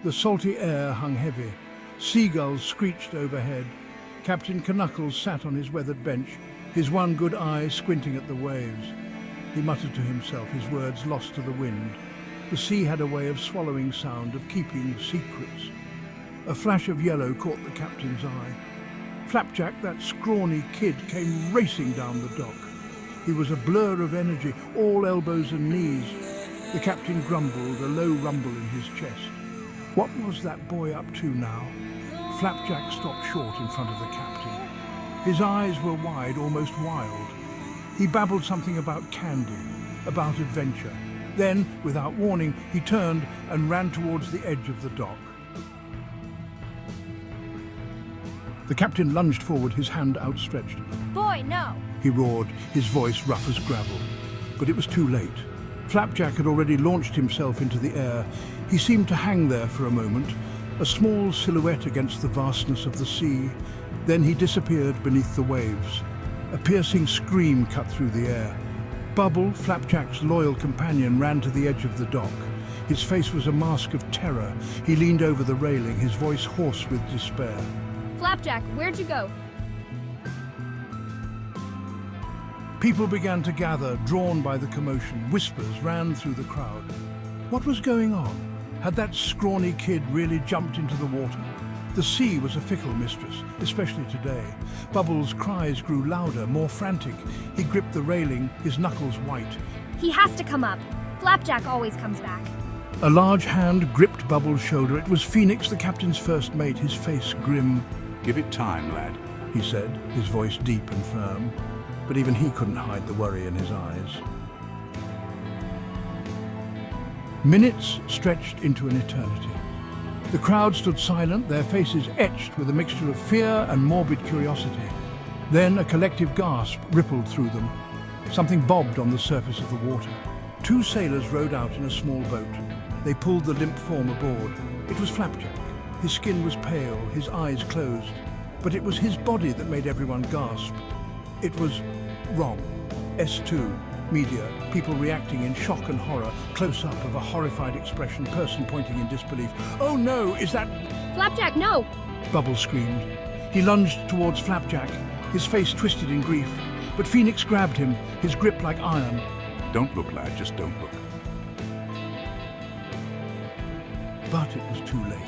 The salty air hung heavy. Seagulls screeched overhead. Captain Knuckles sat on his weathered bench, his one good eye squinting at the waves. He muttered to himself, his words lost to the wind. The sea had a way of swallowing sound, of keeping secrets. A flash of yellow caught the captain's eye. Flapjack, that scrawny kid, came racing down the dock. He was a blur of energy, all elbows and knees. The captain grumbled, a low rumble in his chest. What was that boy up to now? Flapjack stopped short in front of the captain. His eyes were wide, almost wild. He babbled something about candy, about adventure. Then, without warning, he turned and ran towards the edge of the dock. The captain lunged forward, his hand outstretched. Boy, no! He roared, his voice rough as gravel. But it was too late. Flapjack had already launched himself into the air. He seemed to hang there for a moment, a small silhouette against the vastness of the sea. Then he disappeared beneath the waves. A piercing scream cut through the air. Bubble, Flapjack's loyal companion, ran to the edge of the dock. His face was a mask of terror. He leaned over the railing, his voice hoarse with despair. Flapjack, where'd you go? People began to gather, drawn by the commotion. Whispers ran through the crowd. What was going on? Had that scrawny kid really jumped into the water? The sea was a fickle mistress, especially today. Bubbles' cries grew louder, more frantic. He gripped the railing, his knuckles white. He has to come up. Flapjack always comes back. A large hand gripped Bubbles' shoulder. It was Phoenix, the captain's first mate, his face grim. Give it time, lad, he said, his voice deep and firm. But even he couldn't hide the worry in his eyes. Minutes stretched into an eternity. The crowd stood silent, their faces etched with a mixture of fear and morbid curiosity. Then a collective gasp rippled through them. Something bobbed on the surface of the water. Two sailors rowed out in a small boat. They pulled the limp form aboard. It was Flapjack. His skin was pale, his eyes closed. But it was his body that made everyone gasp. It was wrong. S2, media, people reacting in shock and horror, close-up of a horrified expression, person pointing in disbelief. Oh no, is that... Flapjack, no! Bubble screamed. He lunged towards Flapjack, his face twisted in grief. But Phoenix grabbed him, his grip like iron. Don't look, lad, just don't look. But it was too late.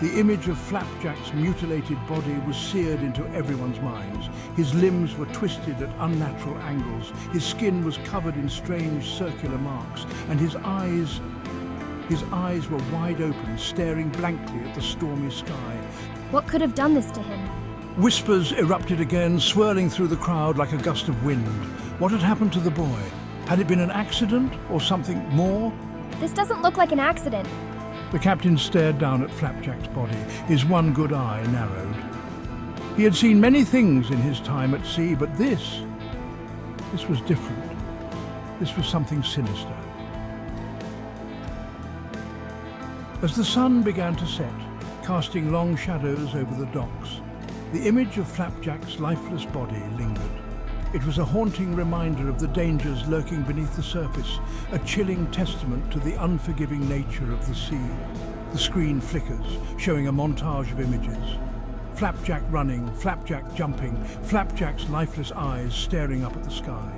The image of Flapjack's mutilated body was seared into everyone's minds. His limbs were twisted at unnatural angles. His skin was covered in strange circular marks, and his eyes were wide open, staring blankly at the stormy sky. What could have done this to him? Whispers erupted again, swirling through the crowd like a gust of wind. What had happened to the boy? Had it been an accident or something more? This doesn't look like an accident. The captain stared down at Flapjack's body, his one good eye narrowed. He had seen many things in his time at sea, but this was different. This was something sinister. As the sun began to set, casting long shadows over the docks, the image of Flapjack's lifeless body lingered. It was a haunting reminder of the dangers lurking beneath the surface, a chilling testament to the unforgiving nature of the sea. The screen flickers, showing a montage of images. Flapjack running, Flapjack jumping, Flapjack's lifeless eyes staring up at the sky.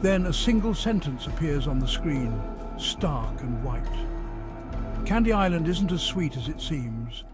Then a single sentence appears on the screen, stark and white. Candy Island isn't as sweet as it seems.